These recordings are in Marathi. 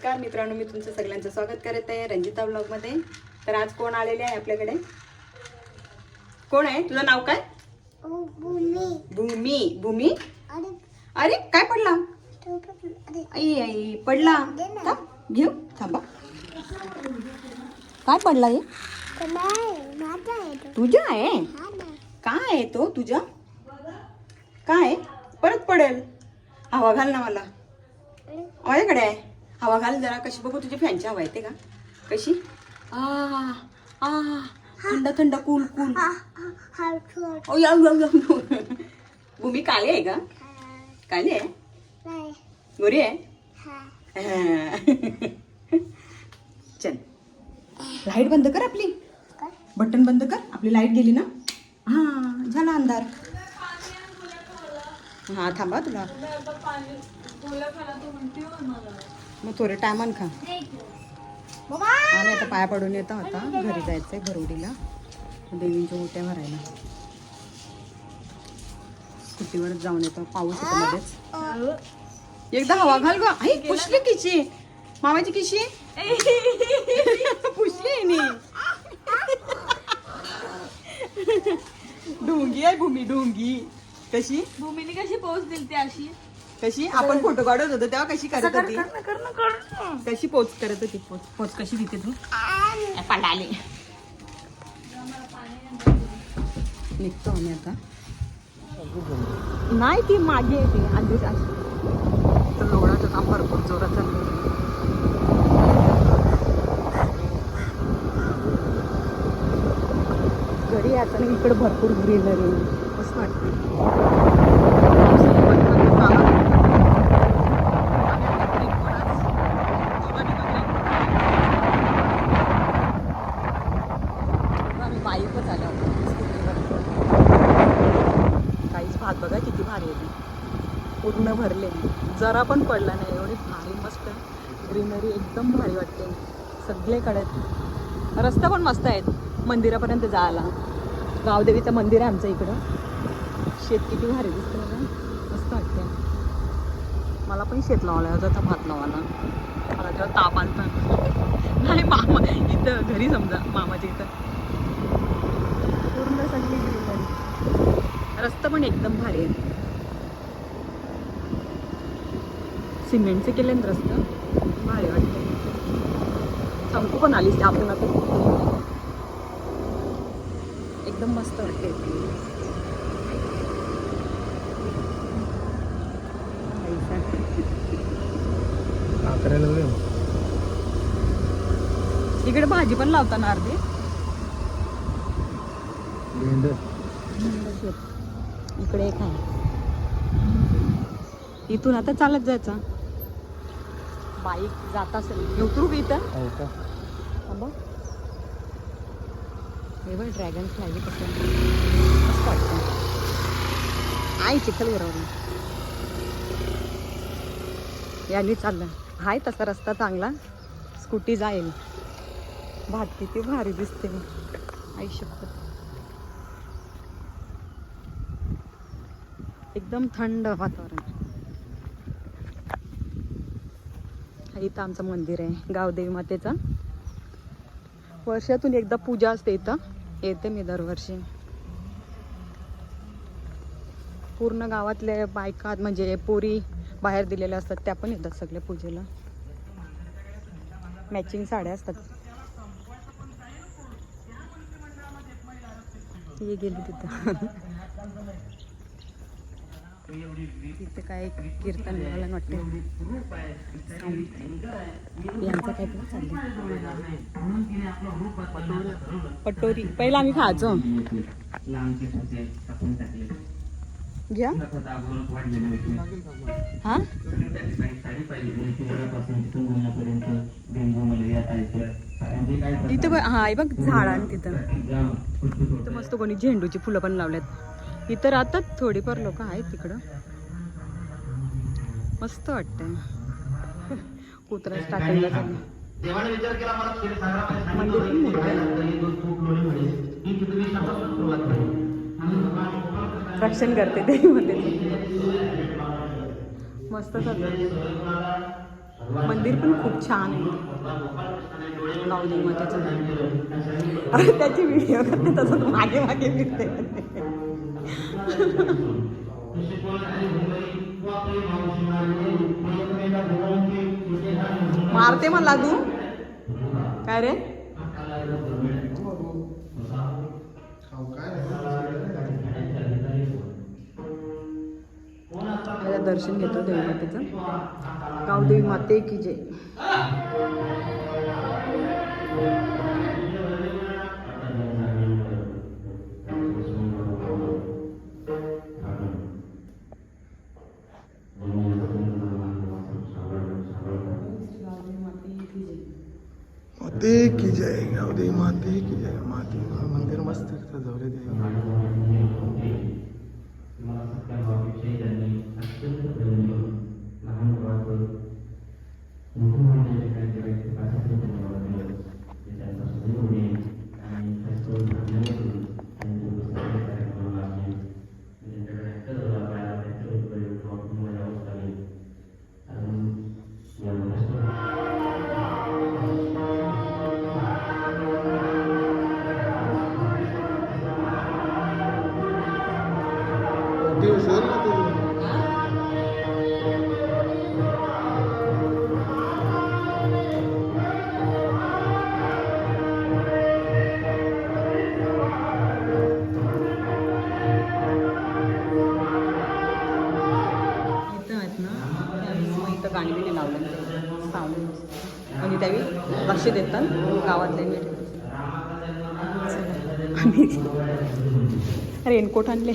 नमस्कार मित्रांनो, मी तुमचं सगळ्यांचं स्वागत करत आहे रंजिता ब्लॉगमध्ये. तर आज कोण आलेले आहे आपल्याकडे? कोण आहे? तुझं नाव काय? भूमी. भूमी अरे काय पडला? आई आई पडला. घेऊ थांबा. काय पडला हे? तुझ्या आहे? काय आहे तो तुझ्या? काय परत पडेल? हवा घाल ना मला. माझ्याकडे आहे हवा घाल जरा. कशी बघू तुझी फॅनची हवा येते का? कशी? थंड थंड कूल कूल. भूमी काळी आहे का? काळी आहे? गोरी आहे? चल लाईट बंद कर आपली. बटन बंद कर. आपली लाईट गेली ना. हा झाला अंधार. हा थांबा तुला मग थोडे टायमान खा. आणि आता पाया पडून येता होता. घरी जायचंय भरवडीला देवींच्या ओट्या भरायला. स्कूटीवर जाऊन येतो. पाऊस येतो मध्येच. एकदा हवा घाल ग. आई पुसली किशी मामाची किशी पुसली नाही. ढोंगी आहे भूमी ढोंगी. कशी भूमीने कशी पोच दिली ती अशी? कशी आपण फोटो काढत होतो तेव्हा कशी करत होती? कशी पोच करत होती? पोच कशी दिसते तू? पडाले निघतो आम्ही आता. नाही ती मागे येते आधीच अशी. तर लोणाचं काम भरपूर जोरात चाललं. घरी यायचं ना इकडे भरपूर ग्रीनरी मस्त वाटते. बाईकच आल्या काहीच भात बघा किती भारी आहे. पूर्ण भरले जरा पण पडला नाही. एवढी भारी मस्त ग्रीनरी एकदम भारी वाटते सगळीकडे. रस्ता पण मस्त आहेत मंदिरापर्यंत जायला. गावदेवीचं मंदिर आहे आमचं इकडं. शेत किती भारी दिसतं मला. मस्त वाटते. मला पण शेत लावायला जाता भात लावायला. मला तेव्हा ताप आलता. नाही मामा इथं घरी समजा मामाच्या इथं पूर्ण सगळी ग्रीनरी. रस्ता पण एकदम भारी आहे. सिमेंटचे केले ना रस्ता भारी वाटते. संपू पण आलीस आपण आता एकदम मस्त वाटते. इकडे भाजी पण लावताना अर्धे. इकडे एक आहे. इथून आता चालत जायचं. बाईक जात असेल उतरू की इथं? हे बघ ड्रॅगन फ्लाय कसं मस्त वाटतं. आई चिखल बरोबर यांनी चाललं. हाय तसा रस्ता चांगला. स्कूटी जाईल. भात किती भारी दिसते. आई शपथ एकदम थंड वातावरण. इथं आमचं मंदिर आहे गावदेवी मातेचं. वर्षातून एकदा पूजा असते इथं. येते मी दरवर्षी. पूर्ण गावातले बायका म्हणजे पोरी बाहेर दिलेल्या असतात त्या पण येतात सगळे पूजेला. मॅचिंग साड्या असतात. ये गेली तिथं. तिथे काय कीर्तन मला वाटते. यांचं काय पण चाललंय. पटोरी पहिला आम्ही खायचो. घ्या हा इथं हा बघ झाड आणि तिथं मस्त कोणी झेंडूची फुलं पण लावल्यात. इथं राहतात थोडीफार लोक आहेत तिकडं. मस्त वाटतंय. कुत्राच टाकायला झालं. मंदिर पण मोठं रक्षण करते ते मध्ये. मस्त सगळं मंदिर पण खूप छान आहे गावदेवी मातेचं. अरे त्याची व्हिडिओ करते तसंच मागे मागे फिरते. मारते मला तू काय रे. आता दर्शन घेतो देवी मातेचं. गावदेवी माते की जय. माते की जय. गावदेवी माते की जय. माते मंदिर मस्त सजवले देवी. गाणी बिणी लावलं साऊंड आणि त्यावेळी लक्ष देतात गावातले नीट. रेनकोट आणले.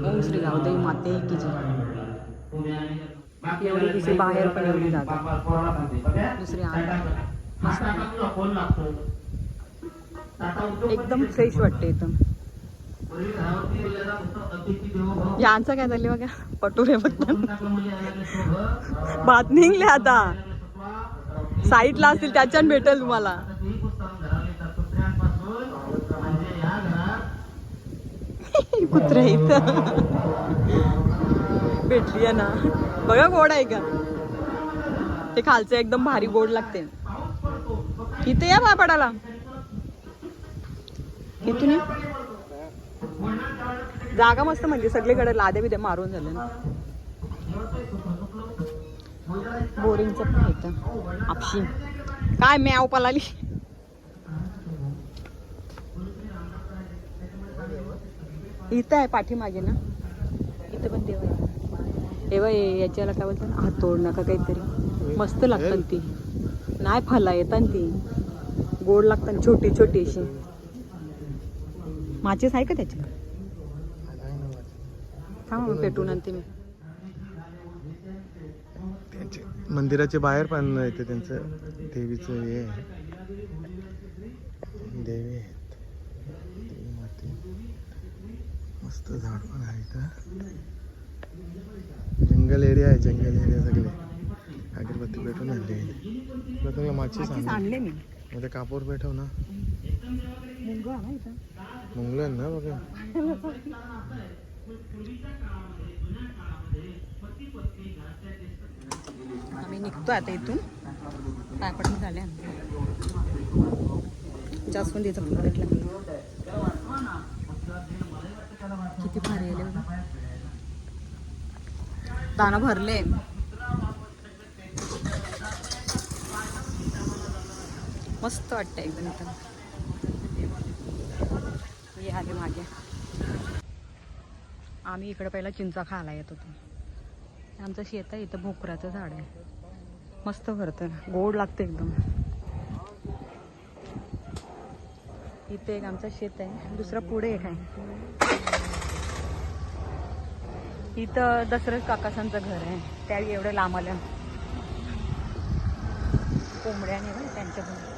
ओम श्री गावदेवी माते की जय. एवढी दुसरी बाहेर पण एवढी जागा दुसरी मस्त एकदम फ्रेश वाटते एकदम. यांचं काय झाले बघा पटोरे फक्त भात निघले आता साईडला असतील त्याच्यान भेटेल तुम्हाला. कुत्रे इथं भेटली ना बघा. गोड आहे का ते खालचं एकदम भारी गोड लागते. इथे या पापडाला इथून या. जागा मस्त म्हणजे सगळीकडे लादे बिदे मारून झाले ना. बोरिंगचं पण येतं आपशी काय म्याव पलाली. इथं आहे पाठीमागे ना. इथं पण देव आहे. तेव्हा याच्याला काय बोलतात ना हात तोड नका काहीतरी मस्त लागतात ती. नाही फला येतात ती गोड लागतात छोटी छोटी अशी. माचीस आहे का त्याची थांब पेटून आणते मी. त्यांचे मंदिराच्या बाहेर पण येते त्यांचं देवीचं हे देवी आहेत. देवी माते मस्त झाड पण आहे इथं. जंगल एरिया आहे. जंगल एरिया सगळे अगरबत्ती पेटून आणले. तुला माचीस आणले मी. मध्ये कापूर पेटव ना. मुंगलं ना बघा. आम्ही निघतो आता इथून. पायपट झाले जास्वंदीचा फुल भेटला. किती भारी आले बघा. दाना भरले. मस्त वाटतं एकदम इथं. हे आले मागे. आम्ही इकडे पहिला चिंचा खायला येत होतो. आमचं शेत आहे इथं. भोकराचं झाड आहे. मस्त भरतं गोड लागतं एकदम. इथे एक आमचं शेत आहे. दुसरं पुढे एक आहे. इथं दशरथ काकासांचं घर आहे. त्यावेळी एवढं लांब आलं कोंबड्याने ना त्यांच्या घर.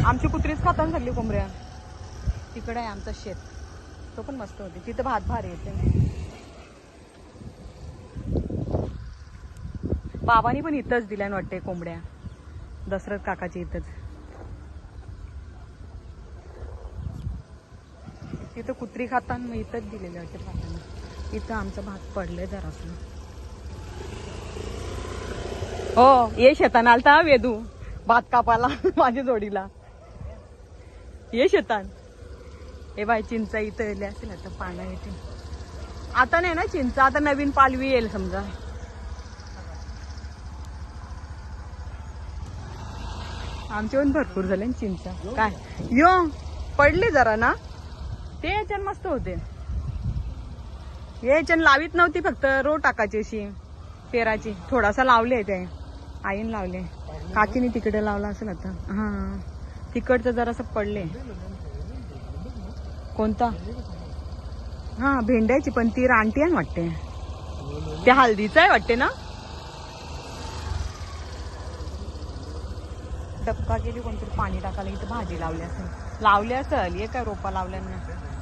आमची कुत्रीच खातात सगळी कोंबड्या. तिकडे आहे आमचं शेत. तो पण मस्त होते. तिथं भात भारी येते. बाबांनी पण इथंच दिल्यान वाटते कोंबड्या. दशरथ काकाची इथंच. तिथं कुत्री खाताना मग इथंच दिलेले वाटते खाताना. इथं आमचं भात पडलंय जरासं. हो ये शेतान आलता वेदू भात कापाला माझ्या जोडीला. ये शेतान. हे बाय चिंचा इथं येले असेल आता पानं येते. आता नाही ना चिंचा, आता नवीन पालवी येईल समजा. आमच्या पण भरपूर झाले ना चिंचा. काय यो पडले जरा ना ते याच्यान मस्त होते. याच्यान लावीत नव्हती, फक्त रो टाकायची अशी पेराची. थोडासा लावले ते आईन लावले, काकीने तिकडे लावला असेल आता. हा तिकडचं जरासं पडले. कोणता? हा भेंड्याची, पण ती रानटी आहे वाटते. ते हळदीचं आहे वाटते ना. डबका गेली कोणतरी पाणी टाकायला. इथं भाजी लावली असेल हे काय रोपा लावल्या ना.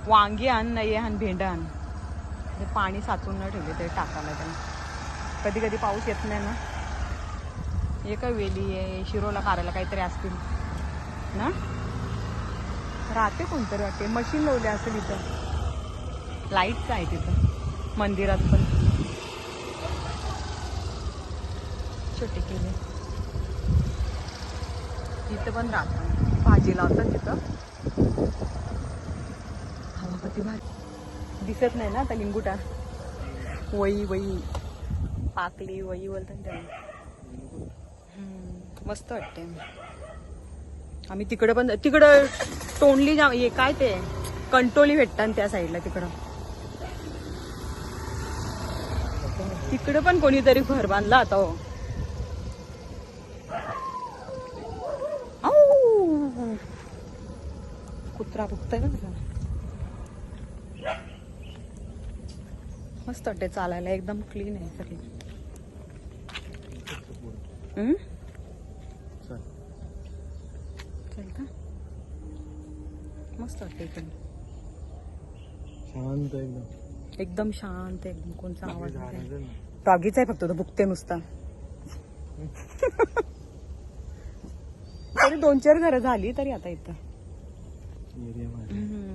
वांगी आण नाही आण भेंड आण. पाणी साचून न ठेवले तरी टाकायला त्यांना. कधी कधी पाऊस येत नाही ना. हे काय वेली आहे शिरोला काढायला काहीतरी असतील ना. राहते कोणतरी वाटते. मशीन लावले असेल इथं. लाईटच आहे तिथं मंदिरात पण. छोटे केले इथं पण राहतात. भाजी लावतात तिथं. हवा कधी भाजी दिसत नाही ना आता. लिंबुटा वई पाकली वई बोलतात त्याला. मस्त वाटते. आम्ही तिकडं पण तिकडं तोंडली हे काय ते कंटोली भेटतात त्या साईडला. तिकडं पण कोणीतरी घर बांधला आता. हो कुत्रा भुकताय का. मस्त वाटते चालायला. एकदम क्लीन आहे सगळी. चल का मस्त वाटते एकदम शांत एकदम शांत. एकदम कोणचा आवाज नाही. डॉगीच आहे फक्त तो भुकते नुसता. तरी 2-4 घरं झाली तरी आता इथं.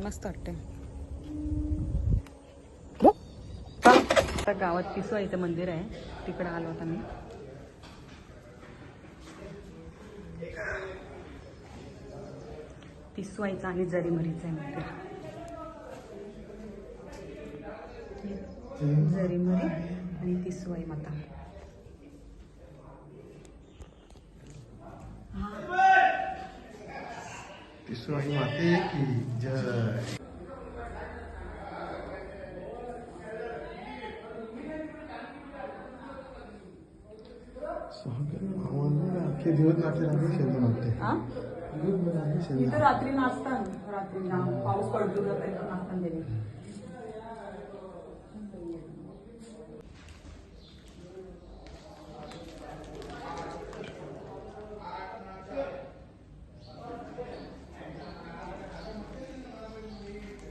मस्त वाटते. आता गावात पिसवाईचं मंदिर आहे, तिकडे आलो होता मी. पिसवाईचं आणि जरीमरीचं आहे मंदिर. जरीमरी आणि पिसवाई माता. पिसवाई माते की जय. आखे दिवस नाचते राहते शेंदू नाचते. इथं रात्री नाचतात. रात्री पाऊस पडतो नाचतात गेले.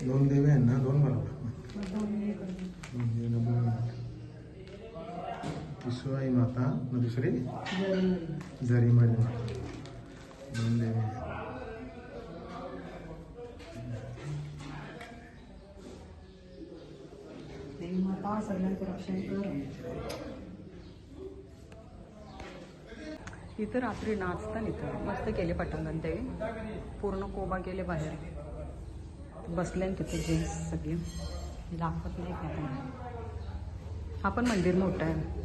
दोन देवी आहेत ना, दोन बनवतात. पिसवाई माता न दुसरी जरीमरी माता. दोन देवी. माता सगळ्यांचं रक्षण कर. इथं रात्री नाचतात. इथं मस्त केले पटांगण. ते पूर्ण कोबा केले बाहेर. बसले तिथे जेंट्स सगळे. दाखवत नाही का त्यांना. हा पण मंदिर मोठं आहे.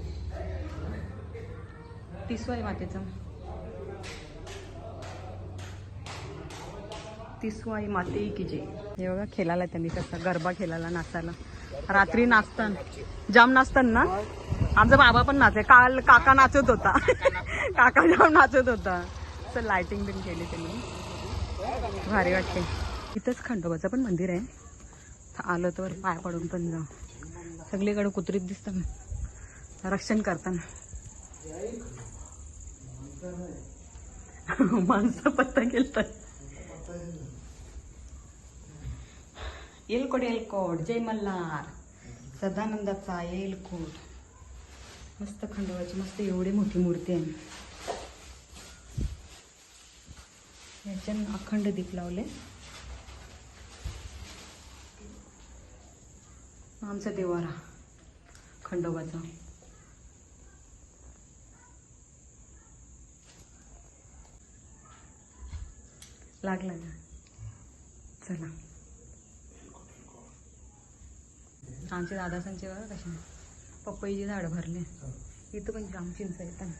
पिसवाई मातेचं. पिसवाई माते की जय. हे बघा खेळायला त्यांनी कसा गरबा खेळायला नाचायला. रात्री नाचतात जाम नाचतात ना. आमचा बाबा पण नाचे. काल काका नाचत होता. काका जाम नाचत होता. तर लाइटिंग बिन केली त्यांनी. भारी वाटते. इथंच खंडोबाचं पण मंदिर आहे. आलं तर पाय पडून पण जा. सगळीकडे कुत्रीत दिसतात रक्षण करताना. माणसं पत्ता केलतात. येलकोट जय मल्हार. सदानंदाचा येलकोट. मस्त खंडोबाची मस्त एवढी मोठी मूर्ती आहे. याच्यानं अखंड दीप लावले. आमचा देवारा खंडोबाचा. लागला का? चला आमचे दादासांचे बघा कसे पपईची झाडं भरले. इथं पण जाम चिंच येतात.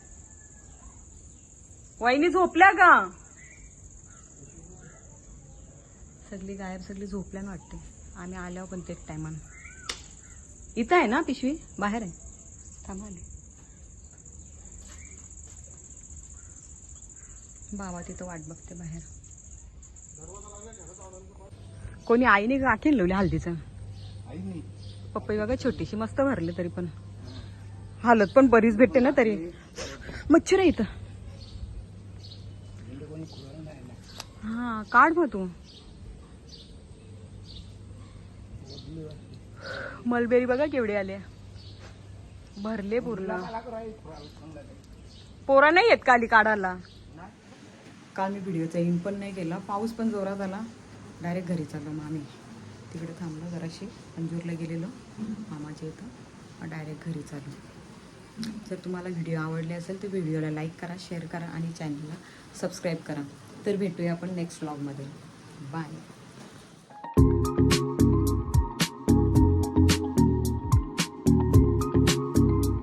वहिनी झोपल्या का? सगळी गायब, सगळी झोपल्यानं वाटते. आम्ही आल्यावर पण तेच टायमान. इथं आहे ना पिशवी? बाहेर आहे. थांबा आले. बाबा तिथं वाट बघते बाहेर. कोणी आईने गाठीन लावली हल्दीचं. पपई बघा छोटीशी मस्त भरले. तरी पण हालत पण बरीच भेटते ना. तरी मच्छर आहे इथं. हा काढ मग तू. मलबेरी बघा केवढे आले. भरले पूर्ण. पोरा नाही येत काली काढायला. काल मी व्हिडिओचा इन पण नाही केला. पाऊस पण जोरात आला. डायरेक्ट घरी चाललो. मग आम्ही तिकडे थांबलो जराशी. अंजूरला गेलेलो मामाच्या इथं. डायरेक्ट घरी चाललो. जर तुम्हाला व्हिडिओ आवडले असेल तर व्हिडिओला लाईक करा, शेअर करा आणि चॅनलला सबस्क्राईब करा. तर भेटूया आपण नेक्स्ट व्लॉगमध्ये. बाय.